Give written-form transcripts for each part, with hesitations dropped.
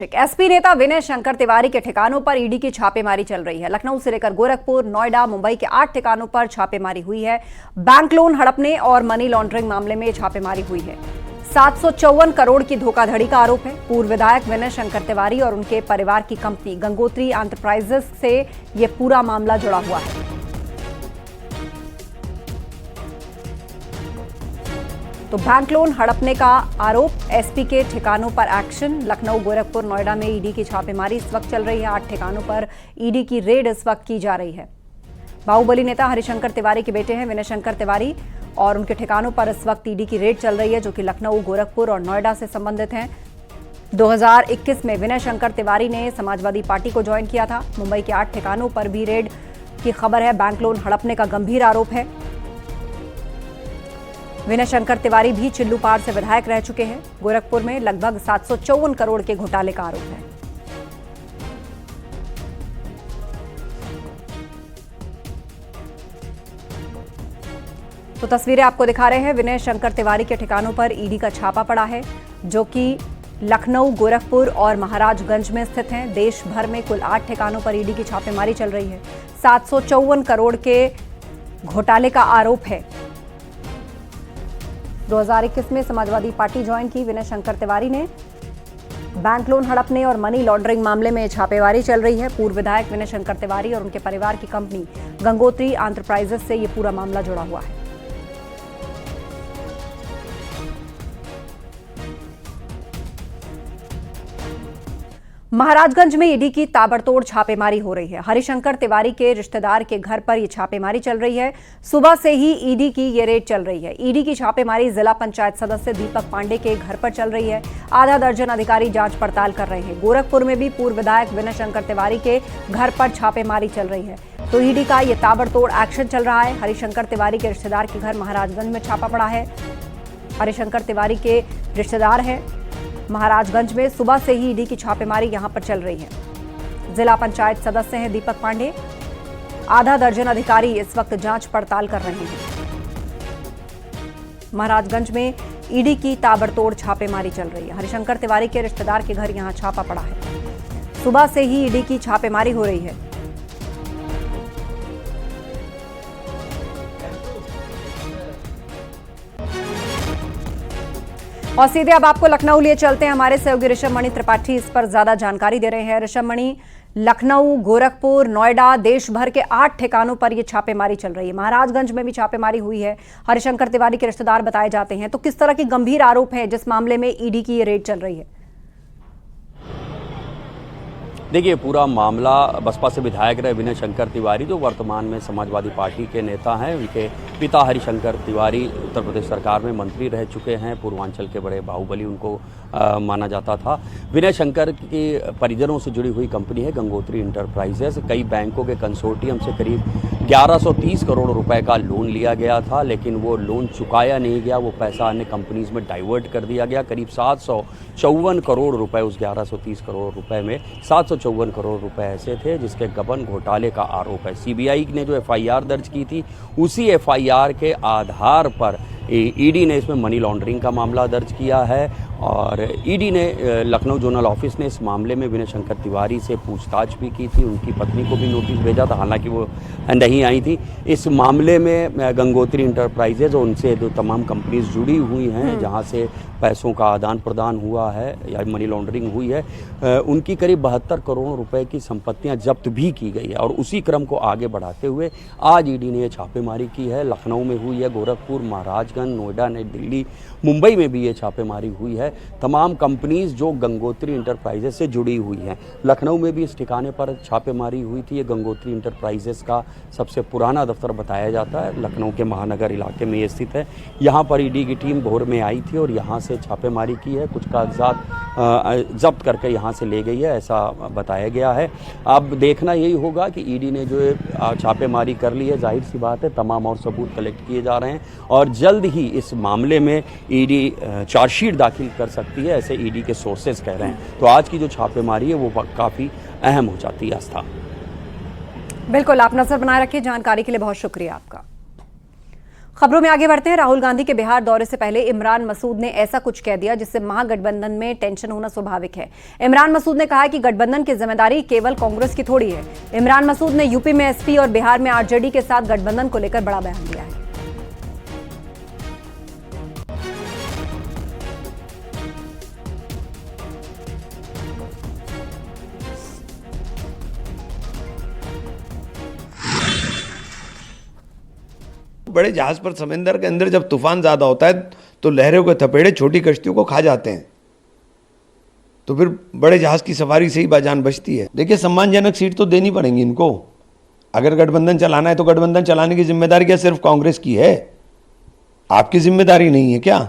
SP नेता विनय शंकर तिवारी के ठिकानों पर ईडी की छापेमारी चल रही है। लखनऊ से लेकर गोरखपुर, नोएडा, मुंबई के 8 ठिकानों पर छापेमारी हुई है। बैंक लोन हड़पने और मनी लॉन्ड्रिंग मामले में छापेमारी हुई है। 754 करोड़ की धोखाधड़ी का आरोप है। पूर्व विधायक विनय शंकर तिवारी और उनके परिवार की कंपनी गंगोत्री एंटरप्राइजेस से यह पूरा मामला जुड़ा हुआ है। तो बैंक लोन हड़पने का आरोप, एसपी के ठिकानों पर एक्शन। लखनऊ, गोरखपुर, नोएडा में ईडी की छापेमारी इस वक्त चल रही है। 8 ठिकानों पर ईडी की रेड इस वक्त की जा रही है। बाहुबली नेता हरिशंकर तिवारी के बेटे हैं विनय शंकर तिवारी और उनके ठिकानों पर इस वक्त ईडी की रेड चल रही है, जो कि लखनऊ, गोरखपुर और नोएडा से संबंधित हैं। 2021 में विनय शंकर तिवारी ने समाजवादी पार्टी को ज्वाइन किया था। मुंबई के 8 ठिकानों पर भी रेड की खबर है। बैंक लोन हड़पने का गंभीर आरोप है। विनय शंकर तिवारी भी चिल्लूपाड़ से विधायक रह चुके हैं। गोरखपुर में लगभग 754 करोड़ के घोटाले का आरोप है। तो तस्वीरें आपको दिखा रहे हैं। विनय शंकर तिवारी के ठिकानों पर ईडी का छापा पड़ा है, जो कि लखनऊ, गोरखपुर और महाराजगंज में स्थित हैं। देश भर में कुल 8 ठिकानों पर ईडी की छापेमारी चल रही है। 754 करोड़ के घोटाले का आरोप है। 2021 में समाजवादी पार्टी ज्वाइन की विनय शंकर तिवारी ने। बैंक लोन हड़पने और मनी लॉन्ड्रिंग मामले में छापेमारी चल रही है। पूर्व विधायक विनय शंकर तिवारी और उनके परिवार की कंपनी गंगोत्री एंटरप्राइजेस से यह पूरा मामला जुड़ा हुआ है। महाराजगंज में ईडी की ताबड़तोड़ छापेमारी हो रही है। हरिशंकर तिवारी के रिश्तेदार के घर पर यह छापेमारी चल रही है। सुबह से ही ईडी की ये रेड चल रही है। ईडी की छापेमारी जिला पंचायत सदस्य दीपक पांडे के घर पर चल रही है। आधा दर्जन अधिकारी जांच पड़ताल कर रहे हैं। गोरखपुर में भी पूर्व विधायक विनय शंकर तिवारी के घर पर छापेमारी चल रही है। तो ईडी का यह ताबड़तोड़ एक्शन चल रहा है। हरिशंकर तिवारी के रिश्तेदार के घर महाराजगंज में छापा पड़ा है। हरिशंकर तिवारी के रिश्तेदार है महाराजगंज में। सुबह से ही ईडी की छापेमारी यहां पर चल रही है। जिला पंचायत सदस्य हैं दीपक पांडे। आधा दर्जन अधिकारी इस वक्त जांच पड़ताल कर रहे हैं। महाराजगंज में ईडी की ताबड़तोड़ छापेमारी चल रही है। हरिशंकर तिवारी के रिश्तेदार के घर यहां छापा पड़ा है। सुबह से ही ईडी की छापेमारी हो रही है। और सीधे अब आपको लखनऊ लिए चलते हैं। हमारे सहयोगी ऋषभ मणि त्रिपाठी इस पर ज्यादा जानकारी दे रहे हैं। ऋषभ मणि, लखनऊ, गोरखपुर, नोएडा, देश भर के 8 ठिकानों पर यह छापेमारी चल रही है। महाराजगंज में भी छापेमारी हुई है। हरिशंकर तिवारी के रिश्तेदार बताए जाते हैं। तो किस तरह के गंभीर आरोप हैं जिस मामले में ईडी की ये रेड चल रही है? देखिए, पूरा मामला बसपा से विधायक रहे विनय शंकर तिवारी, जो वर्तमान में समाजवादी पार्टी के नेता हैं। उनके पिता हरिशंकर तिवारी उत्तर प्रदेश सरकार में मंत्री रह चुके हैं। पूर्वांचल के बड़े बाहुबली उनको माना जाता था। विनय शंकर की परिजनों से जुड़ी हुई कंपनी है गंगोत्री एंटरप्राइजेस। कई बैंकों के कंसोर्टियम से करीब 1130 करोड़ रुपए का लोन लिया गया था, लेकिन वो लोन चुकाया नहीं गया। वो पैसा अन्य कंपनीज में डाइवर्ट कर दिया गया। करीब 754 करोड़ रुपए उस 1130 करोड़ रुपए में 754 करोड़ रुपए ऐसे थे जिसके गबन घोटाले का आरोप है। सीबीआई ने जो एफआईआर दर्ज की थी, उसी एफआईआर के आधार पर ईडी ने इसमें मनी लॉन्ड्रिंग का मामला दर्ज किया है। और ईडी ने लखनऊ जोनल ऑफिस ने इस मामले में विनय शंकर तिवारी से पूछताछ भी की थी। उनकी पत्नी को भी नोटिस भेजा था, हालांकि वो नहीं आई थी। इस मामले में गंगोत्री एंटरप्राइजेज और उनसे जो तमाम कंपनीज जुड़ी हुई हैं, जहां से पैसों का आदान प्रदान हुआ है या मनी लॉन्ड्रिंग हुई है, उनकी करीब 72 करोड़ रुपए की संपत्तियां जब्त भी की गई है। और उसी क्रम को आगे बढ़ाते हुए आज ईडी ने यह छापेमारी की है। लखनऊ में हुई है, गोरखपुर, महाराजगंज, नोएडा, नई दिल्ली, मुंबई में भी ये छापेमारी हुई है। तमाम कंपनीज जो गंगोत्री एंटरप्राइजेस से जुड़ी हुई हैं। लखनऊ में भी इस ठिकाने पर छापेमारी हुई थी। ये गंगोत्री एंटरप्राइजेस का सबसे पुराना दफ्तर बताया जाता है। लखनऊ के महानगर इलाके में ये स्थित है। यहाँ पर ईडी की टीम भोर में आई थी और यहाँ से छापेमारी की है। कुछ कागजात जब्त करके यहाँ से ले गई है, ऐसा बताया गया है। अब देखना यही होगा कि ईडी ने जो छापेमारी कर ली है, जाहिर सी बात है तमाम और सबूत कलेक्ट किए जा रहे हैं और जल्द ही इस मामले में ईडी चार्जशीट दाखिल कर सकती है, ऐसे ईडी के सोर्सेज कह रहे हैं। तो आज की जो छापेमारी है वो काफ़ी अहम हो जाती है। आस्था, बिल्कुल, आप नजर बनाए रखिए। जानकारी के लिए बहुत शुक्रिया आपका। खबरों में आगे बढ़ते हैं। राहुल गांधी के बिहार दौरे से पहले इमरान मसूद ने ऐसा कुछ कह दिया जिससे महागठबंधन में टेंशन होना स्वाभाविक है। इमरान मसूद ने कहा कि गठबंधन की जिम्मेदारी केवल कांग्रेस की थोड़ी है। इमरान मसूद ने यूपी में एसपी और बिहार में आरजेडी के साथ गठबंधन को लेकर बड़ा बयान दिया है। बड़े जहाज पर समंदर के अंदर जब तूफान ज्यादा होता है तो लहरों के थपेड़े छोटी कश्तियों को खा जाते हैं, तो फिर बड़े जहाज की सवारी से ही बाजान बचती है। देखिए, सम्मानजनक सीट तो देनी पड़ेगी इनको। अगर गठबंधन चलाना है तो गठबंधन चलाने की जिम्मेदारी क्या सिर्फ कांग्रेस की है? आपकी जिम्मेदारी नहीं है क्या?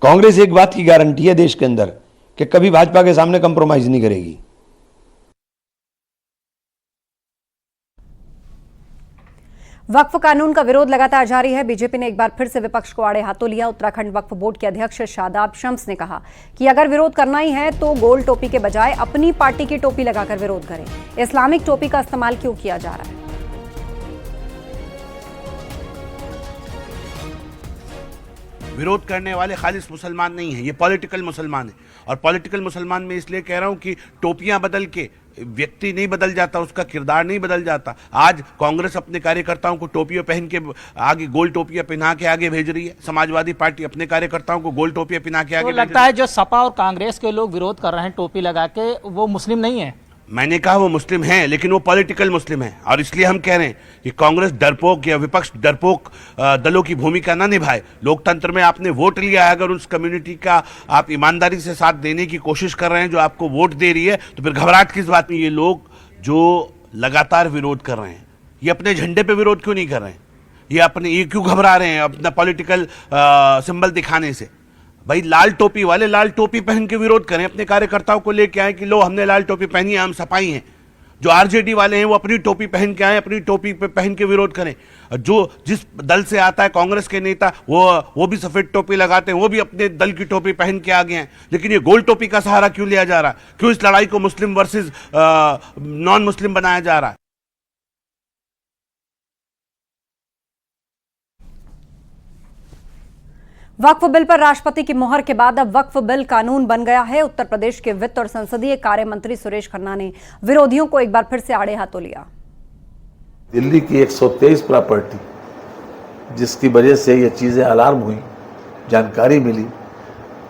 कांग्रेस एक बात की गारंटी है देश के अंदर कि कभी भाजपा के सामने कंप्रोमाइज नहीं करेगी। वक्फ कानून का विरोध लगातार जारी है। बीजेपी ने एक बार फिर से विपक्ष को आड़े हाथों लिया। उत्तराखंड वक्फ बोर्ड के अध्यक्ष शादाब शम्स ने कहा कि अगर विरोध करना ही है तो गोल टोपी के बजाय अपनी पार्टी की टोपी लगाकर विरोध करें। इस्लामिक टोपी का इस्तेमाल क्यों किया जा रहा है? विरोध करने वाले खालिस मुसलमान नहीं है, ये पॉलिटिकल मुसलमान है। और पॉलिटिकल मुसलमान में इसलिए कह रहा हूं कि टोपियां बदल के व्यक्ति नहीं बदल जाता, उसका किरदार नहीं बदल जाता। आज कांग्रेस अपने कार्यकर्ताओं को टोपियां पहन के आगे, गोल टोपियां पहना के आगे भेज रही है। समाजवादी पार्टी अपने कार्यकर्ताओं को गोल टोपियां पहना के आगे तो लगता है जो सपा और कांग्रेस के लोग विरोध कर रहे हैं टोपी लगा के, वो मुस्लिम नहीं है। मैंने कहा वो मुस्लिम हैं, लेकिन वो पॉलिटिकल मुस्लिम हैं। और इसलिए हम कह रहे हैं कि कांग्रेस डरपोक या विपक्ष डरपोक दलों की भूमिका ना निभाए। लोकतंत्र में आपने वोट लिया है, अगर उस कम्युनिटी का आप ईमानदारी से साथ देने की कोशिश कर रहे हैं जो आपको वोट दे रही है, तो फिर घबराहट किस बात में? ये लोग जो लगातार विरोध कर रहे हैं, ये अपने झंडे पे विरोध क्यों नहीं कर रहे हैं? ये क्यों घबरा रहे हैं अपना पॉलिटिकल सिंबल दिखाने से? भाई, लाल टोपी वाले लाल टोपी पहन के विरोध करें, अपने कार्यकर्ताओं को लेके आए कि लो हमने लाल टोपी पहनी है, हम सपाई हैं। जो आरजेडी वाले हैं वो अपनी टोपी पहन के आए, अपनी टोपी पे पहन के विरोध करें। जो जिस दल से आता है कांग्रेस के नेता, वो भी सफेद टोपी लगाते हैं, वो भी अपने दल की टोपी पहन के आ गए हैं। लेकिन ये गोल टोपी का सहारा क्यों लिया जा रहा है? क्यों इस लड़ाई को मुस्लिम वर्सेस नॉन मुस्लिम बनाया जा रहा है? वक्फ बिल पर राष्ट्रपति की मुहर के बाद अब वक्फ बिल कानून बन गया है। उत्तर प्रदेश के वित्त और संसदीय कार्य मंत्री सुरेश खन्ना ने विरोधियों को एक बार फिर से आड़े हाथों लिया। दिल्ली की 123 प्रॉपर्टी, जिसकी वजह से ये चीज़ें अलार्म हुई, जानकारी मिली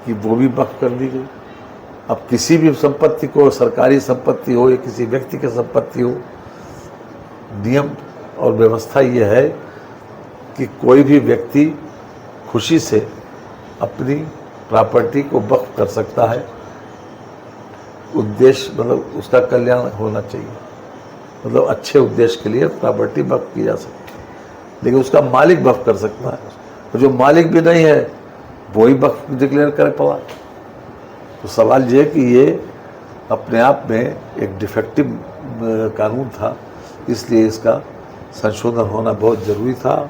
कि वो भी वक्फ कर दी गई। अब किसी भी संपत्ति को, सरकारी संपत्ति हो या किसी व्यक्ति की संपत्ति हो, नियम और व्यवस्था ये है कि कोई भी व्यक्ति खुशी से अपनी प्रॉपर्टी को वक्फ कर सकता है। उद्देश्य मतलब उसका कल्याण होना चाहिए, मतलब अच्छे उद्देश्य के लिए प्रॉपर्टी वक्फ की जा सकती है, लेकिन उसका मालिक वक्फ कर सकता है। और जो मालिक भी नहीं है वही वक्फ डिक्लेयर करे पड़ा। तो सवाल ये है कि ये अपने आप में एक डिफेक्टिव कानून था, इसलिए इसका संशोधन होना बहुत जरूरी था।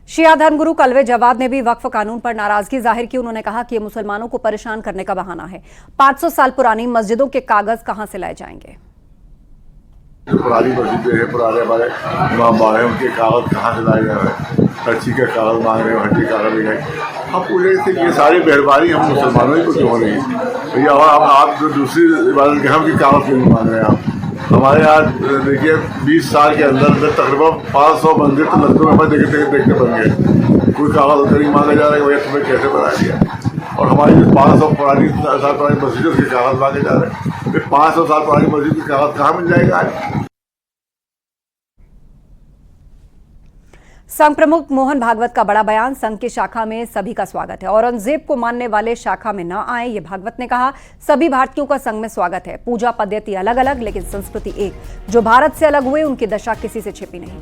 शिया धर्मगुरु कलवे जवाद ने भी वक्फ कानून पर नाराजगी जाहिर की। उन्होंने कहा कि ये मुसलमानों को परेशान करने का बहाना है। 500 साल पुरानी मस्जिदों के कागज कहां से लाए जाएंगे? पुरानी मस्जिदें हैं, पुराने हमारे इमाम बाग हैं, उनके कागज कहाँ से लाए जा रहे हैं? हड्डी का कागज मांग रहे हैं, हड्डी कागज ले गए। हम पूछे थे कि ये सारी मेहरबानी हम मुसलमानों ही को क्यों हो रही है भैया? और आप जो दूसरी इबादत के हम की कागज क्यों नहीं मांग रहे हैं आप? हमारे यहाँ देखिए 20 साल के अंदर तकरीबन 500 मंदिर तो लड़कों में देखते बन गए। कोई कागज नहीं मांगा जा रहा है, भैया तुम्हें कैसे बना दिया? और हमारी 500 साल पुरानी मस्जिदों के कागज मांगे जा रहे हैं। फिर 500 साल पुरानी मस्जिद के कागज कहाँ मिल जाएगा आज? संघ प्रमुख मोहन भागवत का बड़ा बयान। संघ की शाखा में सभी का स्वागत है। औरंगजेब को मानने वाले शाखा में न आए, ये भागवत ने कहा। सभी भारतीयों का संघ में स्वागत है। पूजा पद्धति अलग अलग लेकिन संस्कृति एक। जो भारत से अलग हुए उनकी दशा किसी से छिपी नहीं।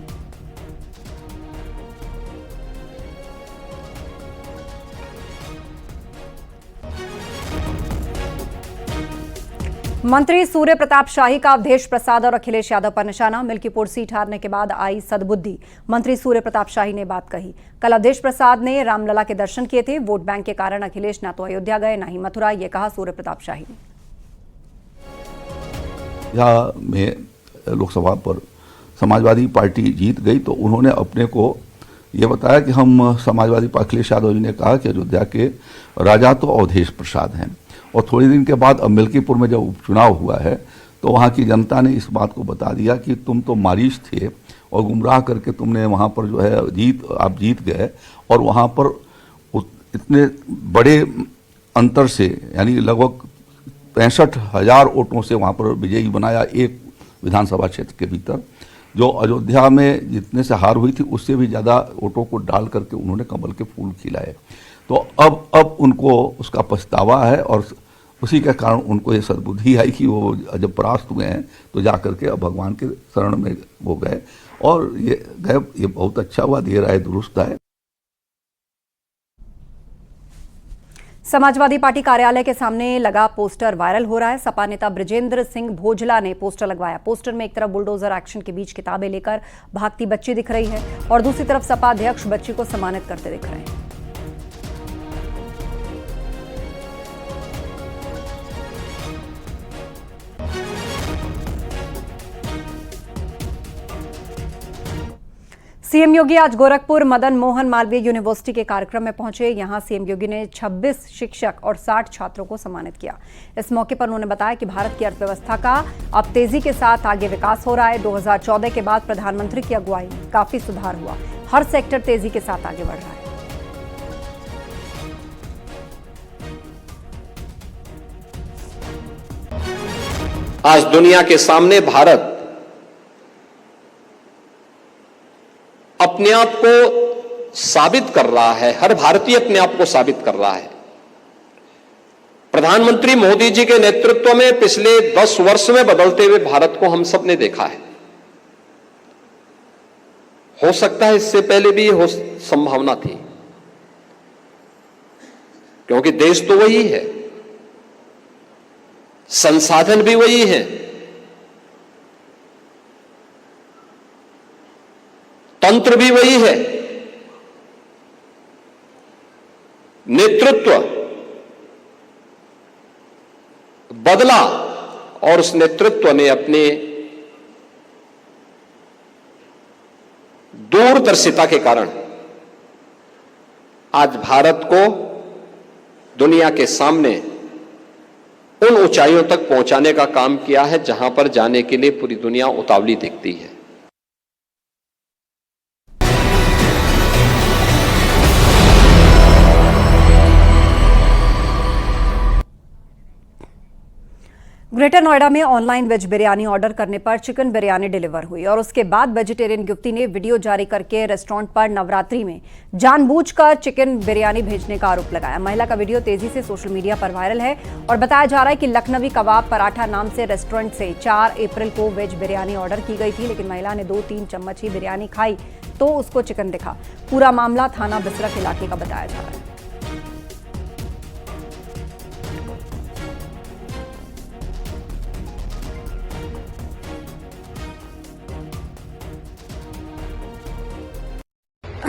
मंत्री सूर्य प्रताप शाही का अवधेश प्रसाद और अखिलेश यादव पर निशाना। मिल्कीपुर सीट हारने के बाद आई सद्बुद्धि, मंत्री सूर्य प्रताप शाही ने बात कही। कल अवधेश प्रसाद ने रामलला के दर्शन किए थे। वोट बैंक के कारण अखिलेश न तो अयोध्या गए न ही मथुरा, ये कहा सूर्य प्रताप शाही ने। यहाँ में लोकसभा पर समाजवादी पार्टी जीत गई तो उन्होंने अपने को ये बताया कि हम समाजवादी पार्टी, अखिलेश यादव जी ने कहा कि अयोध्या के राजा तो अवधेश प्रसाद हैं। और थोड़े दिन के बाद अब मिल्कीपुर में जब उपचुनाव हुआ है तो वहाँ की जनता ने इस बात को बता दिया कि तुम तो मारीच थे और गुमराह करके तुमने वहाँ पर जो है आप जीत गए, और वहाँ पर इतने बड़े अंतर से, यानी लगभग 65,000 वोटों से वहाँ पर विजयी बनाया एक विधानसभा क्षेत्र के भीतर। जो अयोध्या में जितने से हार हुई थी उससे भी ज़्यादा वोटों को डाल करके उन्होंने कमल के फूल खिलाए। तो अब उनको उसका पछतावा है और उसी के कारण उनको ये सद्बुद्धि आई कि वो जब परास्त हुए हैं तो जा करके अब भगवान के शरण में वो गए, और ये बहुत अच्छा हुआ, देर आए दुरुस्त आए। समाजवादी पार्टी कार्यालय के सामने लगा पोस्टर वायरल हो रहा है। सपा नेता ब्रजेंद्र सिंह भोजला ने पोस्टर लगवाया। पोस्टर में एक तरफ बुलडोजर एक्शन के बीच किताबें लेकर भागती बच्ची दिख रही है और दूसरी तरफ सपा अध्यक्ष बच्ची को सम्मानित करते दिख रहे हैं। सीएम योगी आज गोरखपुर मदन मोहन मालवीय यूनिवर्सिटी के कार्यक्रम में पहुंचे। यहां सीएम योगी ने 26 शिक्षक और 60 छात्रों को सम्मानित किया। इस मौके पर उन्होंने बताया कि भारत की अर्थव्यवस्था का अब तेजी के साथ आगे विकास हो रहा है। 2014 के बाद प्रधानमंत्री की अगुवाई में काफी सुधार हुआ। हर सेक्टर तेजी के साथ आगे बढ़ रहा है। आज दुनिया के सामने भारत अपने आप को साबित कर रहा है, हर भारतीय अपने आप को साबित कर रहा है। प्रधानमंत्री मोदी जी के नेतृत्व में पिछले 10 वर्ष में बदलते हुए भारत को हम सब ने देखा है। हो सकता है इससे पहले भी संभावना थी, क्योंकि देश तो वही है, संसाधन भी वही है, तंत्र भी वही है, नेतृत्व बदला और उस नेतृत्व ने अपने दूरदर्शिता के कारण आज भारत को दुनिया के सामने उन ऊंचाइयों तक पहुंचाने का काम किया है जहां पर जाने के लिए पूरी दुनिया उतावली दिखती है। ग्रेटर नोएडा में ऑनलाइन वेज बिरयानी ऑर्डर करने पर चिकन बिरयानी डिलीवर हुई और उसके बाद वेजिटेरियन युवती ने वीडियो जारी करके रेस्टोरेंट पर नवरात्रि में जानबूझकर चिकन बिरयानी भेजने का आरोप लगाया। महिला का वीडियो तेजी से सोशल मीडिया पर वायरल है और बताया जा रहा है कि लखनवी कबाब पराठा नाम से रेस्टोरेंट से 4 अप्रैल को वेज बिरयानी ऑर्डर की गई थी, लेकिन महिला ने 2-3 चम्मच ही बिरयानी खाई तो उसको चिकन दिखा। पूरा मामला थाना बिसरख इलाके का बताया जा रहा है।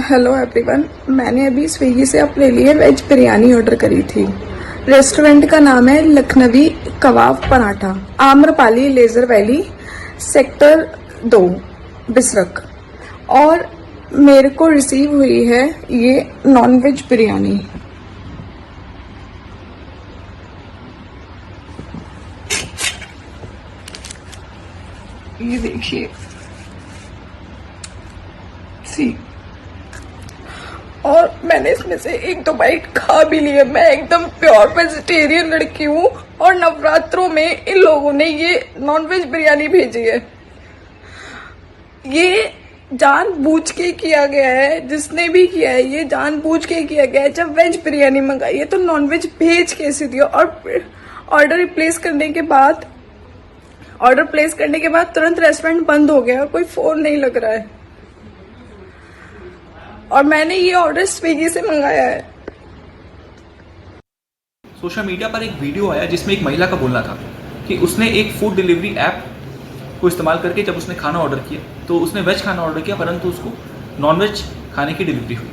हेलो एवरीवन, मैंने अभी स्विगी से अपने लिए वेज बिरयानी ऑर्डर करी थी। रेस्टोरेंट का नाम है Lakhnavi kabab paratha, Amrapali leisure valley, sector 2 Bisrakh, और मेरे को रिसीव हुई है ये नॉनवेज बिरयानी। ये देखिए, सी, और मैंने इसमें से 1-2 बाइट खा भी ली है। मैं एकदम प्योर वेजिटेरियन लड़की हूँ और नवरात्रों में इन लोगों ने ये नॉनवेज बिरयानी भेजी है। ये जानबूझ के किया गया है, जिसने भी किया है ये जानबूझ के किया गया है। जब वेज बिरयानी मंगाई है तो नॉनवेज भेज कैसे दिया? और ऑर्डर प्लेस करने के बाद तुरंत रेस्टोरेंट बंद हो गया और कोई फोन नहीं लग रहा है, और मैंने ये ऑर्डर स्विगी से मंगाया है। सोशल मीडिया पर एक वीडियो आया जिसमें एक महिला का बोलना था कि उसने एक फूड डिलीवरी ऐप को इस्तेमाल करके जब उसने खाना ऑर्डर किया तो उसने वेज खाना ऑर्डर किया, परंतु उसको नॉनवेज खाने की डिलीवरी हुई।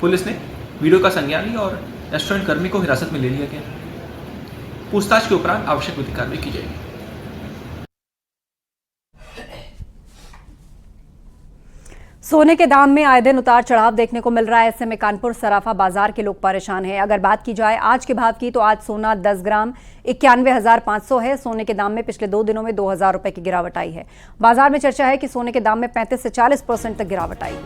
पुलिस ने वीडियो का संज्ञान लिया और रेस्टोरेंट कर्मी को हिरासत में ले लिया गया। पूछताछ के उपरांत आवश्यक विधिक कार्रवाई की जाएगी। सोने के दाम में आए दिन उतार चढ़ाव देखने को मिल रहा है। ऐसे में कानपुर सराफा बाजार के लोग परेशान हैं। अगर बात की जाए आज के भाव की तो आज सोना 10 ग्राम 91,500 है। सोने के दाम में पिछले 2 दिनों में 2,000 रुपए की गिरावट आई है। बाजार में चर्चा है कि सोने के दाम में 35 से 40% तक गिरावट आई।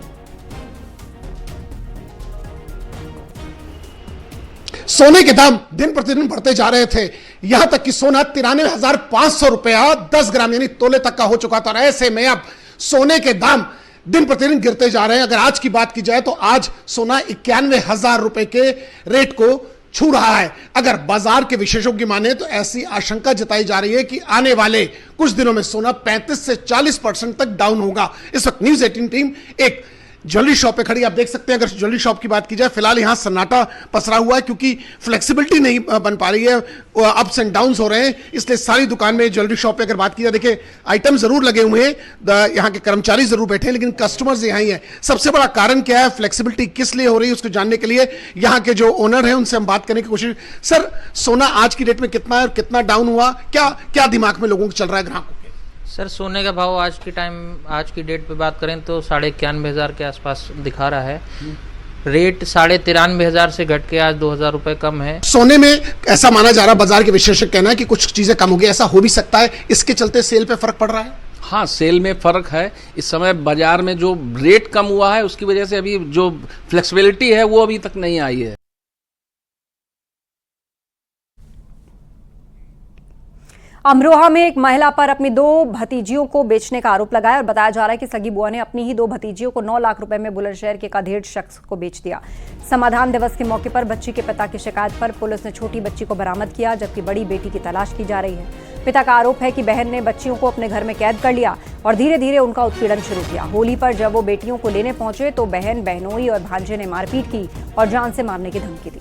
सोने के दाम दिन प्रतिदिन बढ़ते जा रहे थे, यहां तक कि सोना 93,500 रुपया 10 ग्राम यानी तोले तक का हो चुका था। ऐसे में अब सोने के दाम दिन प्रतिदिन गिरते जा रहे हैं। अगर आज की बात की जाए तो आज सोना 91,000 रुपए के रेट को छू रहा है। अगर बाजार के विशेषज्ञों की माने तो ऐसी आशंका जताई जा रही है कि आने वाले कुछ दिनों में सोना 35 से 40% तक डाउन होगा। इस वक्त न्यूज़ 18 टीम एक ज्वेलरी शॉप पे खड़ी, आप देख सकते हैं। अगर ज्वेलरी शॉप की बात की जाए, फिलहाल यहां सन्नाटा पसरा हुआ है क्योंकि फ्लेक्सिबिलिटी नहीं बन पा रही है, अप्स एंड डाउन्स हो रहे हैं, इसलिए सारी दुकान में ज्वेलरी शॉप पे अगर बात की जाए, देखिए आइटम जरूर लगे हुए हैं, यहाँ के कर्मचारी जरूर बैठे हैं, लेकिन कस्टमर्स यहाँ ही है। सबसे बड़ा कारण क्या है, फ्लेक्सिबिलिटी किस लिए हो रही है, उसको जानने के लिए यहाँ के जो ओनर है उनसे हम बात करने की कोशिश। सर, सोना आज की डेट में कितना है और कितना डाउन हुआ, क्या दिमाग में लोगों को चल रहा है ग्राहकों? सर, सोने का भाव आज की डेट पे बात करें तो 91,500 के आसपास दिखा रहा है। रेट 93,500 से घट के आज 2,000 रुपए कम है। सोने में ऐसा माना जा रहा है, बाजार के विशेषज्ञ कहना है कि कुछ चीजें कम हो गई, ऐसा हो भी सकता है, इसके चलते सेल पे फर्क पड़ रहा है। हाँ, सेल में फर्क है। इस समय बाजार में जो रेट कम हुआ है उसकी वजह से अभी जो फ्लेक्सिबिलिटी है वो अभी तक नहीं आई है। अमरोहा में एक महिला पर अपनी 2 भतीजियों को बेचने का आरोप लगाया और बताया जा रहा है कि सगी बुआ ने अपनी ही 2 भतीजियों को 9 लाख रुपए में बुलंदशहर के एक अधेड़ शख्स को बेच दिया। समाधान दिवस के मौके पर बच्ची के पिता की शिकायत पर पुलिस ने छोटी बच्ची को बरामद किया, जबकि बड़ी बेटी की तलाश की जा रही है। पिता का आरोप है कि बहन ने बच्चियों को अपने घर में कैद कर लिया और धीरे धीरे उनका उत्पीड़न शुरू किया। होली पर जब वो बेटियों को लेने पहुंचे तो बहन, बहनोई और भांजे ने मारपीट की और जान से मारने की धमकी दी।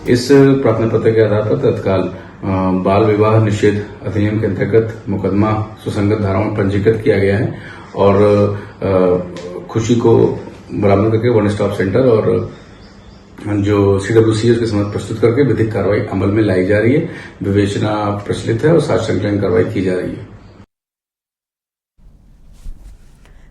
इस प्रार्थना पत्र के आधार पर तत्काल बाल विवाह निषेध अधिनियम के अंतर्गत मुकदमा सुसंगत धाराओं में पंजीकृत किया गया है और खुशी को बरामद करके वन स्टॉप सेंटर और जो CWC है उसके समक्ष प्रस्तुत करके विधिक कार्रवाई अमल में लाई जा रही है। विवेचना प्रचलित है और साक्ष्य संकलन कार्रवाई की जा रही है।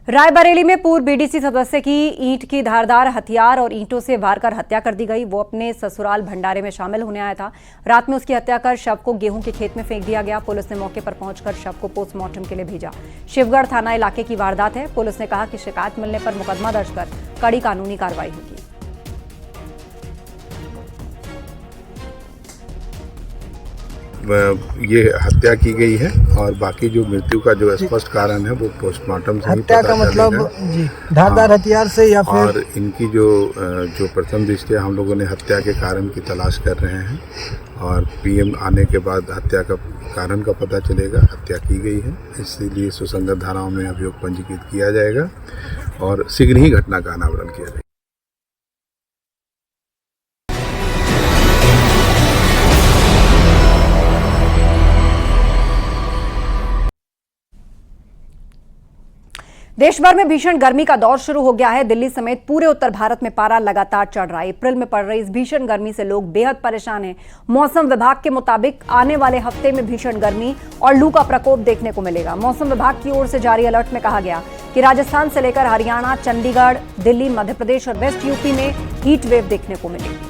रायबरेली में पूर्व BDC सदस्य की ईंट की धारदार हथियार और ईंटों से वार कर हत्या कर दी गई। वो अपने ससुराल भंडारे में शामिल होने आया था। रात में उसकी हत्या कर शव को गेहूं के खेत में फेंक दिया गया। पुलिस ने मौके पर पहुंचकर शव को पोस्टमार्टम के लिए भेजा। शिवगढ़ थाना इलाके की वारदात है। पुलिस ने कहा कि शिकायत मिलने पर मुकदमा दर्ज कर कड़ी कानूनी कार्रवाई होगी। ये हत्या की गई है और बाकी जो मृत्यु का जो स्पष्ट कारण है वो पोस्टमार्टम से ही हत्या का मतलब जी धारदार हथियार से या फिर और इनकी जो प्रथम दृष्टया हम लोगों ने हत्या के कारण की तलाश कर रहे हैं और PM आने के बाद हत्या का कारण का पता चलेगा। हत्या की गई है, इसीलिए सुसंगत धाराओं में अभियोग पंजीकृत किया जाएगा और शीघ्र ही घटना का अनावरण किया जाएगा। देश भर में भीषण गर्मी का दौर शुरू हो गया है। दिल्ली समेत पूरे उत्तर भारत में पारा लगातार चढ़ रहा है। अप्रैल में पड़ रही इस भीषण गर्मी से लोग बेहद परेशान हैं। मौसम विभाग के मुताबिक आने वाले हफ्ते में भीषण गर्मी और लू का प्रकोप देखने को मिलेगा। मौसम विभाग की ओर से जारी अलर्ट में कहा गया कि राजस्थान से लेकर हरियाणा, चंडीगढ़, दिल्ली, मध्य प्रदेश और वेस्ट यूपी में हीट वेव देखने को मिलेगी।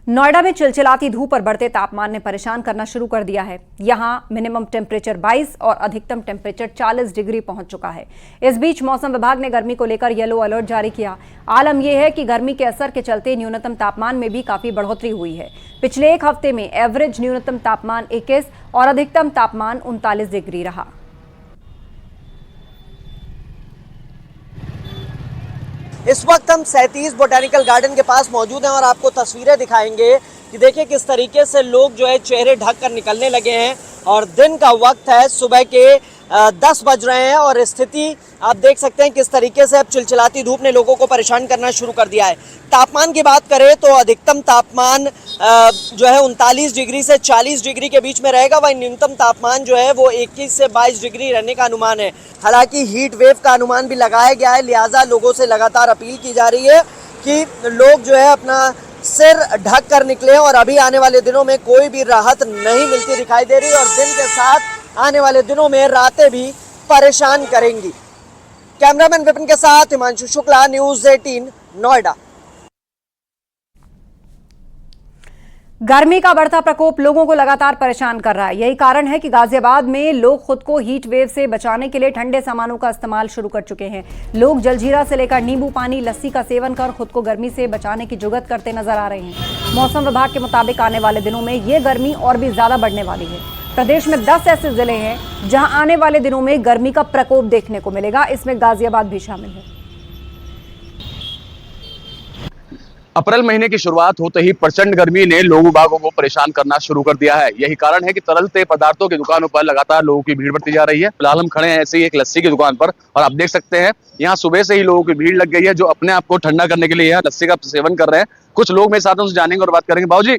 नोएडा में चिलचिलाती धूप और बढ़ते तापमान ने परेशान करना शुरू कर दिया है। यहां मिनिमम टेम्परेचर 22 और अधिकतम टेम्परेचर 40 डिग्री पहुंच चुका है। इस बीच मौसम विभाग ने गर्मी को लेकर येलो अलर्ट जारी किया। आलम यह है कि गर्मी के असर के चलते न्यूनतम तापमान में भी काफी बढ़ोतरी हुई है। पिछले एक हफ्ते में एवरेज न्यूनतम तापमान 21 और अधिकतम तापमान 39 डिग्री रहा। इस वक्त हम 37 बोटैनिकल गार्डन के पास मौजूद हैं और आपको तस्वीरें दिखाएंगे कि देखिए किस तरीके से लोग जो है चेहरे ढक कर निकलने लगे हैं और दिन का वक्त है, सुबह के 10 बज रहे हैं और स्थिति आप देख सकते हैं किस तरीके से अब चिलचिलाती धूप ने लोगों को परेशान करना शुरू कर दिया है। तापमान की बात करें तो अधिकतम तापमान जो है 39 डिग्री से 40 डिग्री के बीच में रहेगा। वहीं न्यूनतम तापमान जो है वो 21 से 22 डिग्री रहने का अनुमान है। हालांकि हीट वेव का अनुमान भी लगाया गया है, लिहाजा लोगों से लगातार अपील की जा रही है कि लोग जो है अपना सिर ढक कर निकले और अभी आने वाले दिनों में कोई भी राहत नहीं मिलती दिखाई दे रही और दिन के साथ आने वाले दिनों में रातें भी परेशान करेंगी। कैमरामैन विपिन के साथ हिमांशु शुक्ला, न्यूज़ 18 नोएडा। गर्मी का बढ़ता प्रकोप लोगों को लगातार परेशान कर रहा है। यही कारण है कि गाजियाबाद में लोग खुद को हीट वेव से बचाने के लिए ठंडे सामानों का इस्तेमाल शुरू कर चुके हैं। लोग जलजीरा से लेकर नींबू पानी, लस्सी का सेवन कर खुद को गर्मी से बचाने की जुगत करते नजर आ रहे हैं। मौसम विभाग के मुताबिक आने वाले दिनों में ये गर्मी और भी ज्यादा बढ़ने वाली है। प्रदेश में 10 ऐसे जिले हैं जहां आने वाले दिनों में गर्मी का प्रकोप देखने को मिलेगा। इसमें गाजियाबाद भी शामिल है। अप्रैल महीने की शुरुआत होते ही प्रचंड गर्मी ने लोगों बागों को परेशान करना शुरू कर दिया है। यही कारण है कि तरल पेय पदार्थों की दुकानों पर लगातार लोगों की भीड़ बढ़ती जा रही है। फिलहाल हम खड़े हैं ऐसे ही एक लस्सी की दुकान पर और आप देख सकते हैं यहाँ सुबह से ही लोगों की भीड़ लग गई है जो अपने आप को ठंडा करने के लिए यहाँ लस्सी का सेवन कर रहे हैं। कुछ लोग मेरे साथ उनसे जानेंगे और बात करेंगे। बाबूजी,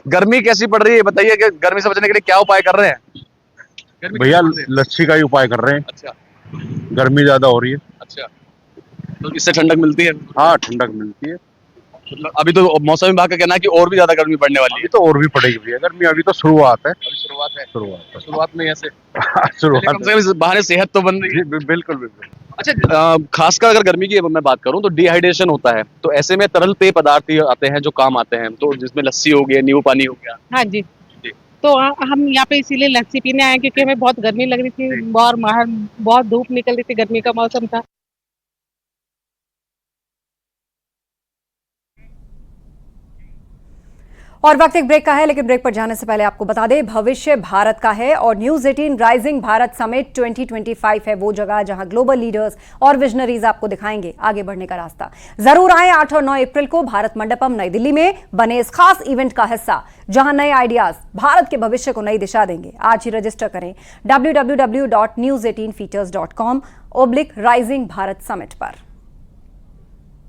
गर्मी कैसी पड़ रही है, बताइए कि गर्मी से बचने के लिए क्या उपाय कर रहे हैं? भैया लस्सी का ही उपाय कर रहे हैं। अच्छा, गर्मी ज्यादा हो रही है। अच्छा, तो इससे ठंडक मिलती है? हाँ, ठंडक मिलती है। अभी तो मौसम विभाग का कहना है कि और भी ज्यादा गर्मी पड़ने वाली है। तो और भी पड़ेगी भैया गर्मी, अभी तो शुरुआत है। अभी शुरुआत है। शुरुआत में ऐसे शुरुआत बाहर सेहत तो बन रही है। बिल्कुल बिल्कुल। अच्छा, खासकर अगर गर्मी की मैं बात करूं तो डिहाइड्रेशन होता है, तो ऐसे में तरल पेय पदार्थ आते हैं जो काम आते हैं, तो जिसमें लस्सी हो गया, नींबू पानी हो गया। हाँ जी, तो हम यहाँ पे इसीलिए लस्सी पीने आए क्योंकि हमें बहुत गर्मी लग रही थी और बाहर बहुत धूप निकल रही थी, गर्मी का मौसम था। और वक्त एक ब्रेक का है, लेकिन ब्रेक पर जाने से पहले आपको बता दें भविष्य भारत का है और न्यूज़ 18 राइजिंग भारत समिट 2025 है वो जगह जहां ग्लोबल लीडर्स और विजनरीज आपको दिखाएंगे आगे बढ़ने का रास्ता। जरूर आए 8 और 9 अप्रैल को भारत मंडपम नई दिल्ली में, बने इस खास इवेंट का हिस्सा जहां नए आइडियाज भारत के भविष्य को नई दिशा देंगे। आज ही रजिस्टर करें www.news18features.com/राइजिंग भारत समिट पर।